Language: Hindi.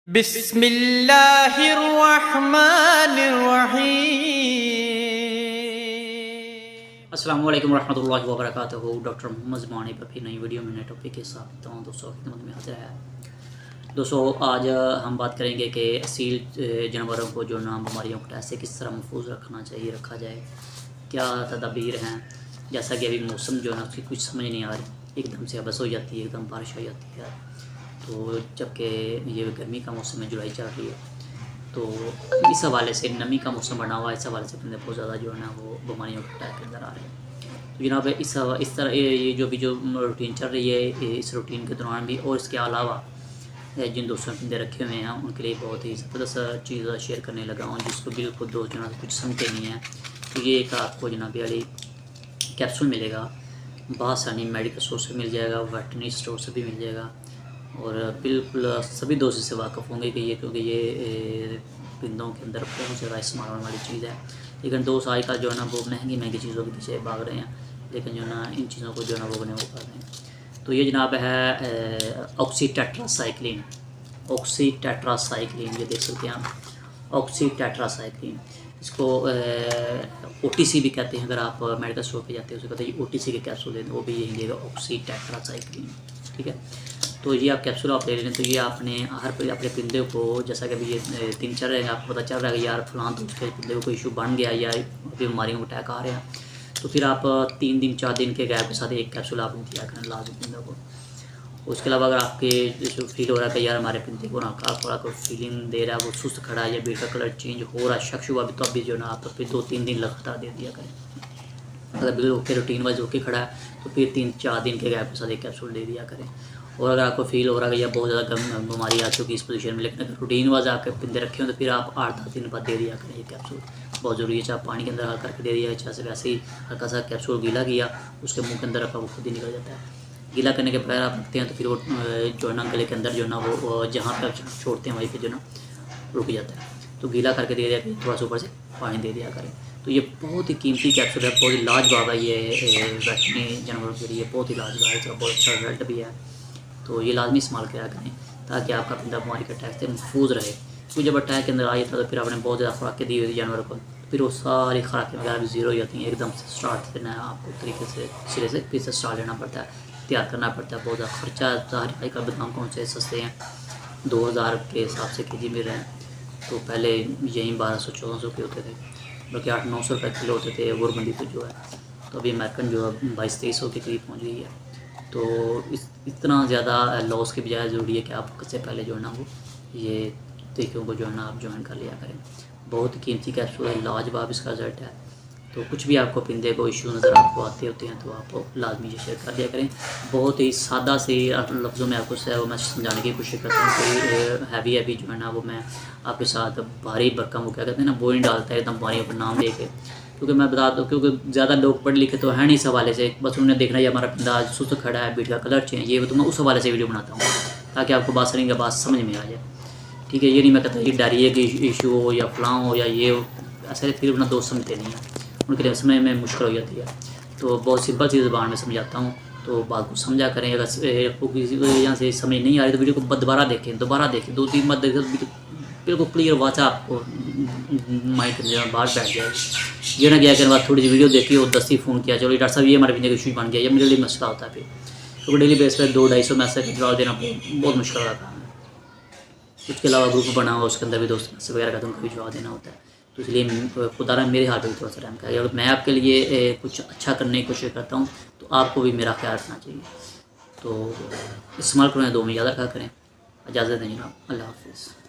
बिस्मिल्लाहिर्रहमानिर्रहीम। अस्सलाम वालेकुम रहमतुल्लाहि व बरकातुहू। डॉक्टर मोहम्मद ज़मानी पर फिर नई वीडियो में नए टॉपिक के साथ तमाम दोस्तों की खिदमत में हाजिर है। दोस्तों आज हम बात करेंगे कि असील जानवरों को जो ना बीमारियों को से किस तरह महफूज रखा जाए, क्या तदाबीर हैं। जैसा कि अभी मौसम जो है ना उसकी कुछ समझ नहीं आ रही, एकदम से बस हो जाती है, एकदम बारिश हो जाती है। तो जबकि ये गर्मी का मौसम है, जुलाई चल रही है, तो इस हवाले से नमी का मौसम बना हुआ है, इस हवाले से बंदे बहुत ज़्यादा जो है ना वो बीमारियों के अटैक के अंदर आ रहे हैं। तो जनाब इस तरह ये जो रूटीन चल रही है, इस रूटीन के दौरान भी और इसके अलावा जिन दोस्तों ने बंदे रखे हुए हैं उनके लिए बहुत ही ज़बरदस्त चीज़ शेयर करने लगा हूँ, जिसको बिल्कुल दोस्त जो है कुछ समझते नहीं है। तो ये एक आपको जनाब वाली कैप्सूल मिलेगा, बआसानी मेडिकल स्टोर से मिल जाएगा, वेटरनरी स्टोर से भी मिल जाएगा, और बिल्कुल सभी दोस्त इससे वाक़फ़ होंगे कि क्योंकि ये परिंदों के अंदर बहुत ज़्यादा इस्तेमाल होने वाली चीज़ है। लेकिन दोस्त आजकल जो है ना वो महंगी चीज़ों के पीछे भाग रहे हैं, लेकिन जो है ना इन चीज़ों को जो है ना वो कर रहे हैं। तो ये जनाब है ऑक्सीटेट्रासाइक्लिन। ये देख सकते हैं आप, ऑक्सीटेट्रासाइक्लिन। इसको OTC भी कहते हैं। अगर आप मेडिकल स्टोर पे जाते हैं उसको कहते हैं OTC के कैप्सूल लेते हैं, वो भी यही देगा ऑक्सीटेट्रासाइक्लिन, ठीक है। तो ये आप कैप्सूल आप ले लें, तो ये आपने अपने परिंदे को, जैसा कि अभी ये दिन चल रहे हैं, आपको पता चल रहा है कि यार फलां तो उसके परिंदे को कोई इशू बन गया या बीमारियों को अटैक आ रहे हैं, तो फिर आप 3 दिन 4 दिन के गैप के साथ एक कैप्सूल आप दिया करें लाजमी परिंदों को। उसके अलावा अगर आपके जो फील हो रहा है कि यार हमारे परिंदे को ना थोड़ा कोई फीलिंग दे रहा है, वो सुस्त खड़ा है या बीट का कलर चेंज हो रहा है, शक शुबा भी, तो अभी जो ना आप फिर 2-3 दिन लगातार दे दिया करें। अगर बिल्कुल ओके रूटीन वाइज ओके खड़ा है तो फिर 3-4 दिन के गैप के साथ एक कैप्सूल दे दिया करें। और अगर आपको फील हो रहा है कि यह बहुत ज़्यादा बीमारी आ चुकी है इस पोजीशन में, लेकिन अगर रूटीन वाइज आपके परिंदे रखे हो तो फिर आप 8-10 दिन बाद दे दिया करें ये कैप्सूल। बहुत ज़रूरी है, चाहे पानी के अंदर हल्का करके दे दिया, चाहे वैसे ही हल्का सा कैप्सूल गीला किया, उसके मुँह के अंदर रखा, वो खुद ही निकल जाता है। गीला करने के बगैर आप रखते हैं तो फिर वो जो है ना गले के अंदर जो है ना वो जहाँ पर छोड़ते हैं वहीं पर जो ना रुक जाता है। तो गीला करके दे दिया करें, थोड़ा सा ऊपर से पानी दे दिया करें। तो ये बहुत ही कीमती कैप्सूल है, बहुत ही लाजवाब है। ये वेटरनरी जानवरों के लिए बहुत ही लाजवाब है, इसका बहुत अच्छा रिजल्ट भी है। तो ये लाजमी इस्तेमाल किया करें ताकि आपका परिंदा बीमारी के अटैक से महफूज रहे। क्योंकि जब अटैक के अंदर आ जाता है तो फिर आपने बहुत ज़्यादा खुराकें दी हुई थी जानवरों को, फिर वो सारी खुराकें वगैरह भी ज़ीरो हो जाती हैं। एकदम से स्टार्ट देना है आपको, तरीके से सिरे से फिर से स्टार्ट लेना पड़ता है, तैयार करना पड़ता है। बहुत ज़्यादा खर्चा ज़ाहिर का बादाम कौन से सस्ते हैं, 2000 के हिसाब से केजी मिल रहे हैं। तो पहले यहीं 1200-1400 के होते थे, बल्कि 800-900 रुपये किलो होते थे गुरबंदी तो जो है। तो अभी अमेरिकन जो है 2200-2300 के करीब पहुँच गई है। तो इतना ज़्यादा लॉस के बजाय ज़रूरी है कि आप सबसे पहले जो है ना वो ये तरीक़ों को जो है ना आप ज्वाइन कर लिया करें। बहुत ही कीमती कैप्सूल है, लाजवाब इसका रिजल्ट है। तो कुछ भी आपको परिंदे को इशू नज़र आपको आते होते हैं तो आप लाजमी से शेयर कर दिया करें। बहुत ही सादा से लफ्ज़ों में आपको वो मैं समझाने की कोशिश करता हूँ कि हैवी जो है ना वो मैं आपके साथ भारी भरकम वो क्या कहते हैं ना बोइंग डालता है एकदम बीमारियों पर नाम दे के। क्योंकि मैं बता दूँ, क्योंकि ज़्यादा लोग पढ़े लिखे तो हैं नहीं इस हवाले से, बस उन्हें देखना है हमारा परिंदा सुस्त खड़ा है, बीट का कलर चेंज, ये तो मैं उस हवाले से वीडियो बनाता हूँ ताकि आपको बात सरेंगे बात समझ में आ जाए, ठीक है। ये नहीं मैं कहता ये डायरिया की इशू हो या फलां हो या ये हो, ऐसे फिर अपना दोस्त समझते नहीं हैं, उनके लिए समझ में मुश्किल हो जाती है। तो बहुत सिंपल सी ज़बान में समझाता हूँ, तो बात को समझा करें। अगर आपको किसी वजह से समझ नहीं आ रही तो वीडियो को दोबारा देखें 2-3 बार देखें, बिल्कुल क्लियर वाचा आपको माइंड के बाहर बैठ जाएगी। ये ना क्या करें बात थोड़ी सी वीडियो देखी और 10 ही फ़ोन किया, चलो डॉक्टर साहब ये हमारे बिंदे का इशू बन गया, ये मेरे लिए मसला होता है। फिर क्योंकि डेली बेस पर 200-250 मैसेज जवाब देना बहुत मुश्किल होता है। उसके अलावा ग्रुप बना हुआ उसके अंदर भी दोस्त मैसेज वगैरह का उनको भी जवाब देना होता है। तो इसलिए खुदा ना मेरे हाल पर भी थोड़ा सा टाइम का, अगर मैं आपके लिए कुछ अच्छा करने की कोशिश करता हूँ तो आपको भी मेरा ख्याल रखना चाहिए। तो इस्तेमाल करें, 2 में याद रखा करें। इजाज़त दें जनाब, अल्लाह हाफ़िज़।